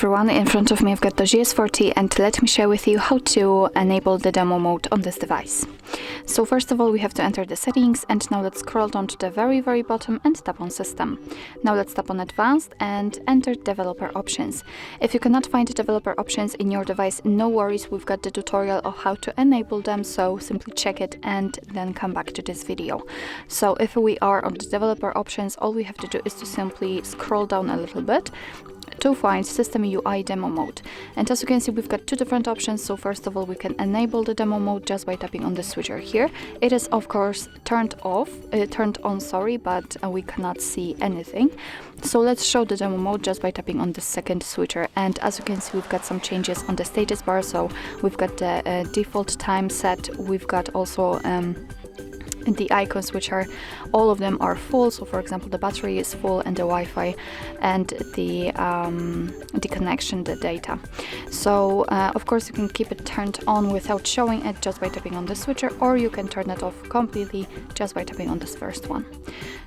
everyone, in front of me I've got the DOOGEE S40 and let me share with you how to enable the demo mode on this device. So first of all we have to enter the settings, and now let's scroll down to the very bottom and tap on system. Now let's tap on advanced and enter developer options. If you cannot find the developer options in your device, no worries, we've got the tutorial of how to enable them, so simply check it and then come back to this video. So if we are on the developer options, all we have to do is to simply scroll down a little bit to find System UI Demo Mode. And as you can see, we've got two different options. So first of all, we can enable the demo mode just by tapping on the switcher here. It is of course turned on, but we cannot see anything. So let's show the demo mode just by tapping on the second switcher. And as you can see, we've got some changes on the status bar. So we've got the default time set. We've got also the icons, which are all of them are full. So for example, the battery is full and the Wi-Fi and the connection, the data. So of course you can keep it turned on without showing it just by tapping on the switcher, or you can turn it off completely just by tapping on this first one.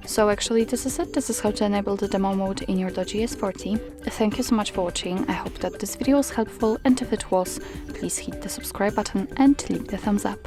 So actually this is it. This is how to enable the demo mode in your DOOGEE S40. Thank you so much for watching. I hope that this video was helpful, and if it was, please hit the subscribe button and leave the thumbs up.